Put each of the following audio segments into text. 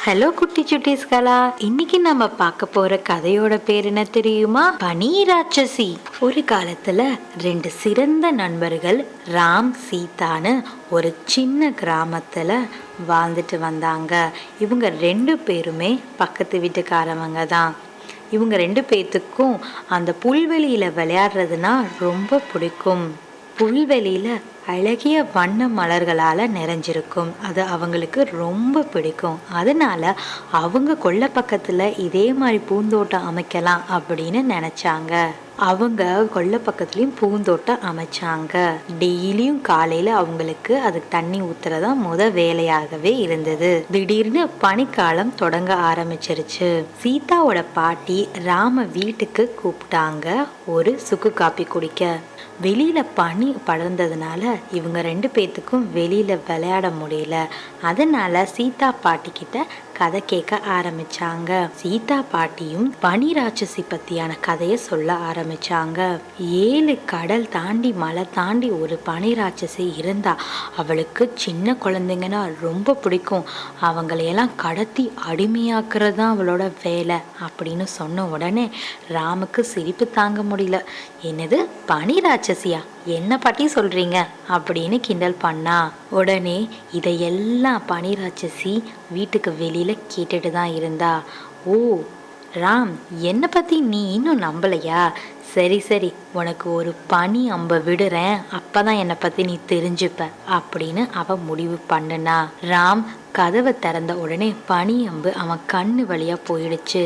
Hello குட்டி சுட்டீஸ்களா, இன்னைக்கு நம்ம பார்க்க போற கதையோட பேர் என்ன தெரியுமா? பனி ராட்சசி. ஒரு காலத்துல ரெண்டு சிறந்த நண்பர்கள் ராம் சீதான்னு ஒரு சின்ன கிராமத்துல வாழ்ந்துட்டு வந்தாங்க. இவங்க ரெண்டு பேருமே பக்கத்து வீட்டுக்காரவங்க தான். இவங்க ரெண்டு பேர்த்துக்கும் அந்த புல்வெளியில விளையாடுறதுனா ரொம்ப பிடிக்கும். புல்வெளியில அழகிய வண்ண மலர்களால் நிறைஞ்சிருக்கும். அது அவங்களுக்கு ரொம்ப பிடிக்கும். அதனால அவங்க கொல்லை பக்கத்தில் இதே மாதிரி பூந்தோட்டம் அமைக்கலாம் அப்படின்னு நினச்சாங்க. அவங்க கொல்லை பக்கத்துலேயும் பூந்தோட்டம் அமைச்சாங்க. டெய்லியும் காலையில் அவங்களுக்கு அதுக்கு தண்ணி ஊற்றுறதா வேலையாகவே இருந்தது. திடீர்னு பனிக்காலம் தொடங்க ஆரம்பிச்சிருச்சு. சீதாவோட பாட்டி ராம வீட்டுக்கு கூப்பிட்டாங்க ஒரு சுக்கு காப்பி குடிக்க. வெளியில பனி படர்ந்ததுனால இவங்க ரெண்டு பேர்த்துக்கும் வெளியில விளையாட முடியல. அதனால சீதா பாட்டி கிட்ட கதை கேட்க ஆரம்பிச்சாங்க. சீதா பாட்டியும் பனி ராட்சசி பத்தியான கதையை சொல்ல ஆரம்பிச்சாங்க. 7 கடல் தாண்டி மலை தாண்டி ஒரு பனி ராட்சசி இருந்தா. அவளுக்கு சின்ன குழந்தைங்கன்னா ரொம்ப பிடிக்கும். அவங்களையெல்லாம் கடத்தி அடிமையாக்குறது தான் அவளோட வேலை அப்படின்னு சொன்ன உடனே ராமுக்கு சிரிப்பு தாங்க முடியல. என்னது, பனி ராட்சசியா? என்ன பாட்டி சொல்றீங்க அப்படின்னு கிண்டல் பண்ணா. உடனே இதையெல்லாம் பனி ராட்சசி வீட்டுக்கு வெளியில கேட்டுட்டு தான் இருந்தா. ஓ ராம், என்னை பத்தி நீ இன்னும் நம்பலையா? சரி சரி, உனக்கு ஒரு பனி அம்ப விடுறேன், அப்பதான் என்னை பத்தி நீ தெரிஞ்சுப்ப அப்படின்னு அவ முடிவு பண்ணுனா. ராம் கதவை திறந்த உடனே பனி அம்பு அவன் கண்ணு வழியா போயிடுச்சு.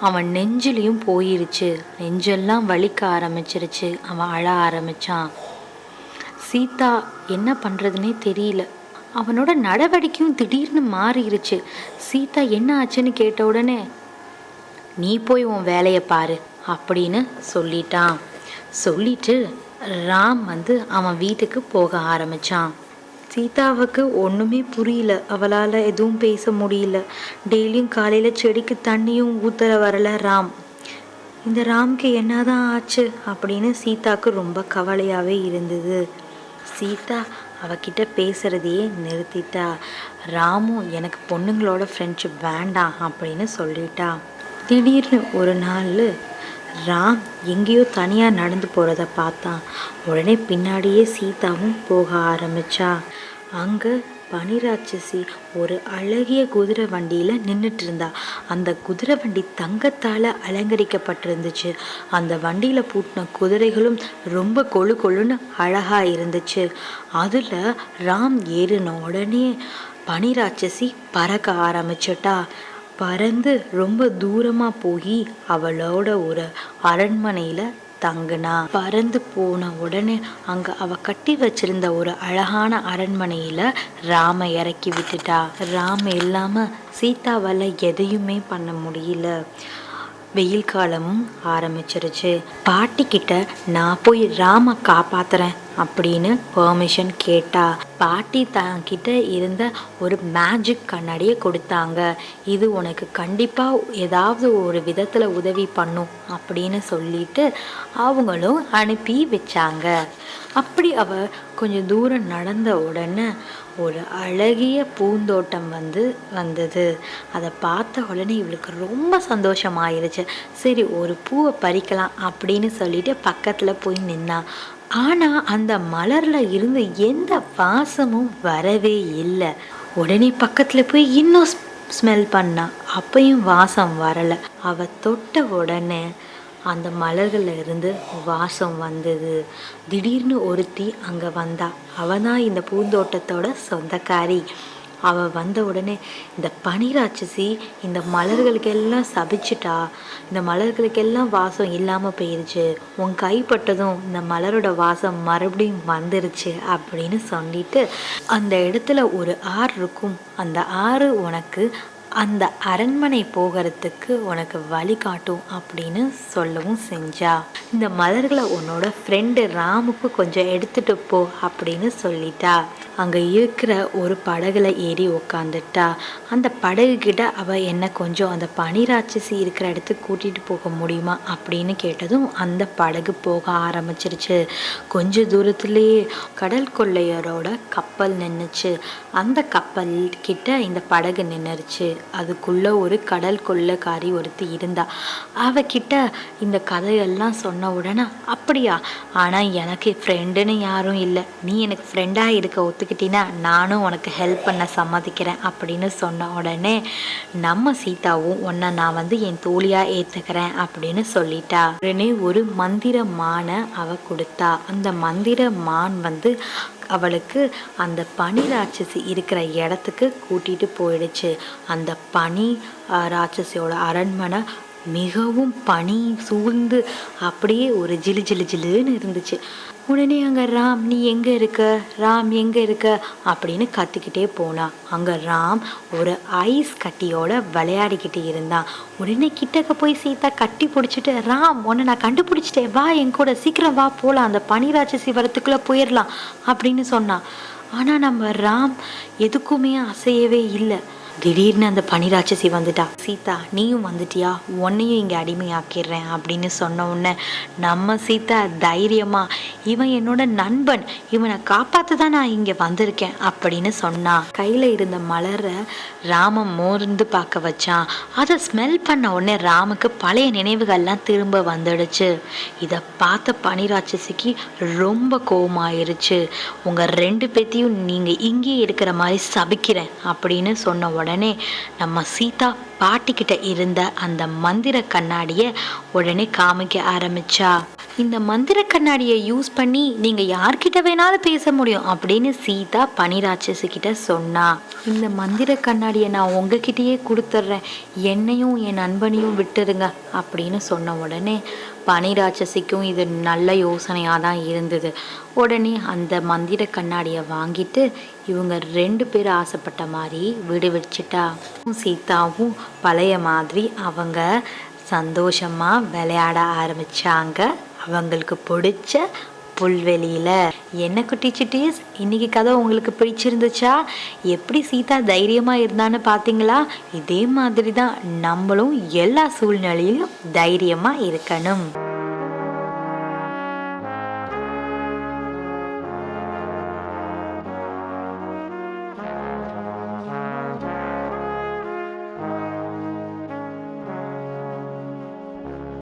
அவன் நெஞ்சிலையும் போயிருச்சு. நெஞ்செல்லாம் வலிக்க ஆரம்பிச்சிருச்சு. அவன் அழ ஆரம்பிச்சான். சீதா என்ன பண்றதுன்னே தெரியல. அவனோட நடவடிக்கையும் திடீர்னு மாறிடுச்சு. சீதா என்ன ஆச்சுன்னு கேட்ட உடனே நீ போய் உன் வேலையை பாரு அப்படின்னு சொல்லிட்டான். சொல்லிட்டு ராம் அவன் வீட்டுக்கு போக ஆரம்பிச்சான். சீதாவுக்கு ஒன்றுமே புரியல. அவளால் எதுவும் பேச முடியல. டெய்லியும் காலையில் செடிக்கு தண்ணியும் ஊத்தர வரல ராம். இந்த ராம்க்கு என்னதான் ஆச்சு அப்படின்னு சீதாவுக்கு ரொம்ப கவலையாகவே இருந்தது. சீதா அவகிட்ட பேசுறதையே நிறுத்திட்டா. ராமும் எனக்கு பொண்ணுங்களோட ஃப்ரெண்ட்ஷிப் வேண்டாம் அப்படின்னு சொல்லிட்டா. திடீர்னு ஒரு நாள் ராம் எங்கேயோ தனியாக நடந்து போகிறத பார்த்தான். உடனே பின்னாடியே சீதாவும் போக ஆரம்பிச்சா. அங்கே பனி ராட்சசி ஒரு அழகிய குதிரை வண்டியில் நின்றுட்டு இருந்தா. அந்த குதிரை வண்டி தங்கத்தால் அலங்கரிக்கப்பட்டிருந்துச்சு. அந்த வண்டியில் பூட்டின குதிரைகளும் ரொம்ப கொழு கொழுன்னு அழகாக இருந்துச்சு. அதில் ராம் ஏறின உடனே பனி ராட்சசி பறக்க ஆரம்பிச்சிட்டா. பறந்து ரொம்ப தூரமா போய் அவளோட ஒரு அரண்மனையில தங்குனா. பறந்து போன உடனே அங்க அவ கட்டி வச்சிருந்த ஒரு அழகான அரண்மனையில ராம இறக்கி விட்டுட்டா. ராம இல்லாம சீதாவால எதையுமே பண்ண முடியல. வெயில் காலமும் ஆரம்பிச்சிருச்சு. பாட்டி கிட்ட நான் போய் ராம காப்பாத்துறேன் அப்படின்னு பெர்மிஷன் கேட்டா. பாட்டி கிட்ட இருந்த ஒரு மேஜிக் கண்ணாடியை கொடுத்தாங்க. இது உனக்கு கண்டிப்பா ஏதாவது ஒரு விதத்துல உதவி பண்ணும் அப்படின்னு சொல்லிட்டு அவங்களும் அனுப்பி வச்சாங்க. அப்படி அவ கொஞ்சம் தூரம் நடந்த உடனே ஒரு அழகிய பூந்தோட்டம் வந்தது. அதை பார்த்த உடனே இவளுக்கு ரொம்ப சந்தோஷமாயிருச்சு. சரி, ஒரு பூவை பறிக்கலாம் அப்படின்னு சொல்லிட்டு பக்கத்தில் போய் நின்னா. ஆனால் அந்த மலர்ல இருந்து எந்த வாசமும் வரவே இல்லை. உடனே பக்கத்தில் போய் இன்னும் ஸ்மெல் பண்ணா. அப்பையும் வாசம் வரலை. அவ தொட்ட உடனே அந்த மலர்கள்ல இருந்து வாசம் வந்தது. திடீர்னு ஒருத்தி அங்கே வந்தா. அவ தான் இந்த பூந்தோட்டத்தோட சொந்தக்காரி. அவ வந்த உடனே இந்த பனி ராட்சசி இந்த மலர்களுக்கெல்லாம் சபிச்சிட்டா. இந்த மலர்களுக்கெல்லாம் வாசம் இல்லாமல் போயிருச்சு. உன் கைப்பட்டதும் இந்த மலரோட வாசம் மறுபடியும் வந்துருச்சு அப்படின்னு சொல்லிட்டு அந்த இடத்துல ஒரு ஆறு இருக்கும். அந்த ஆறு உனக்கு அந்த அரண்மனை போகிறதுக்கு உனக்கு வழிகாட்டும் அப்படின்னு சொல்லவும் செஞ்சா. இந்த மலர்களை உன்னோட ஃப்ரெண்டு ராமுக்கு கொஞ்சம் எடுத்துட்டு போ அப்படின்னு சொல்லிட்டா. அங்கே இருக்கிற ஒரு படகுல ஏறி உக்காந்துட்டா. அந்த படகு கிட்ட அவள் என்ன கொஞ்சம் அந்த பனி ராட்சசி இருக்கிற இடத்துக்கு கூட்டிகிட்டு போக முடியுமா அப்படின்னு கேட்டதும் அந்த படகு போக ஆரம்பிச்சிருச்சு. கொஞ்ச தூரத்துலேயே கடல் கொள்ளையரோட கப்பல் நின்றுச்சு. அந்த கப்பல் கிட்ட இந்த படகு நின்றுச்சு. அதுக்குள்ள ஒரு கடல் கொள்ளைக்காரி ஒருத்தி இருந்தா. அவகிட்ட இந்த கதையெல்லாம் சொன்ன உடனே, அப்படியா, ஆனால் எனக்கு ஃப்ரெண்டுன்னு யாரும் இல்லை, நீ எனக்கு ஃப்ரெண்டாக இருக்க ஒத்துக்கிட்டினா நானும் உனக்கு ஹெல்ப் பண்ண சம்மதிக்கிறேன் அப்படின்னு சொன்ன உடனே நம்ம சீதாவும் உன்னை நான் என் தோழியாக ஏற்றுக்கிறேன் அப்படின்னு சொல்லிட்டா. உடனே ஒரு மந்திர மானை அவ கொடுத்தா. அந்த மந்திர மான் அவளுக்கு அந்த பனி ராட்சசி இருக்கிற இடத்துக்கு கூட்டிட்டு போயிடுச்சு. அந்த பனி ராட்சசியோட அரண்மனை மிகவும் பனி சூழ்ந்து அப்படியே ஒரு ஜிலு ஜிலு ஜிலுன்னு இருந்துச்சு. உடனே அங்கே ராம், நீ எங்கே இருக்க, ராம் எங்கே இருக்க அப்படின்னு கத்திக்கிட்டே போனா. அங்கே ராம் ஒரு ஐஸ் கட்டியோட விளையாடிக்கிட்டு இருந்தான். உடனே கிட்டக்க போய் சீதா கட்டி பிடிச்சிட்டு, ராம் உன்னை நான் கண்டுபிடிச்சிட்டேன், வா என் கூட, சீக்கிரம் வா போகலாம், அந்த பனிராட்சசி வரத்துக்குள்ளே போயிடலாம் அப்படின்னு சொன்னான். ஆனால் நம்ம ராம் எதுக்குமே அசையவே இல்லை. திடீர்னு அந்த பனிராட்சசி வந்துட்டா. சீதா நீயும் வந்துட்டியா, உன்னையும் இங்கே அடிமையாக்கிடுறேன் அப்படின்னு சொன்ன உடனே நம்ம சீதா தைரியமா, இவன் என்னோட நண்பன், இவனை காப்பாற்ற தான் நான் இங்கே வந்திருக்கேன் அப்படின்னு சொன்னா. கையில் இருந்த மலரை ராம மோர்ந்து பார்க்க வச்சான். அதை ஸ்மெல் பண்ண உடனே ராமுக்கு பழைய நினைவுகள்லாம் திரும்ப வந்துடுச்சு. இதை பார்த்த பனிராட்சசிக்கு ரொம்ப கோவமாயிருச்சு. உங்கள் 2 பேத்தையும் நீங்கள் இங்கேயே இருக்கிற மாதிரி சபிக்கிறேன் அப்படின்னு சொன்ன உடனே நம்ம சீதா பாட்டிக்கிட்ட இருந்த அந்த மந்திர கண்ணாடியை உடனே காமிக்க ஆரம்பிச்சா. இந்த மந்திர கண்ணாடியை யூஸ் பண்ணி நீங்க யார்கிட்ட வேணாலும் பேச முடியும் அப்படின்னு சீதா பனிராட்சசி கிட்ட சொன்னா. இந்த மந்திர கண்ணாடியை நான் உங்ககிட்டயே கொடுத்துட்றேன், என்னையும் என் நண்பனையும் விட்டுருங்க அப்படின்னு சொன்ன உடனே பனிராட்சசிக்கும் இது நல்ல யோசனையாக தான் இருந்தது. உடனே அந்த மந்திர கண்ணாடியை வாங்கிட்டு இவங்க 2 பேர் ஆசைப்பட்ட மாதிரி விடுவிச்சிட்டா. சீதாவும் பழைய மாதிரி அவங்க சந்தோஷமா விளையாட ஆரம்பிச்சாங்க அவங்களுக்கு பிடிச்ச புல்வெளியில. என்ன குட்டி சிட்டீஸ், இன்னைக்கு கதை உங்களுக்கு பிடிச்சிருந்துச்சா? எப்படி சீதா தைரியமா இருந்தான்னு பார்த்தீங்களா? இதே மாதிரி தான் நம்மளும் எல்லா சூழ்நிலையிலும் தைரியமா இருக்கணும்.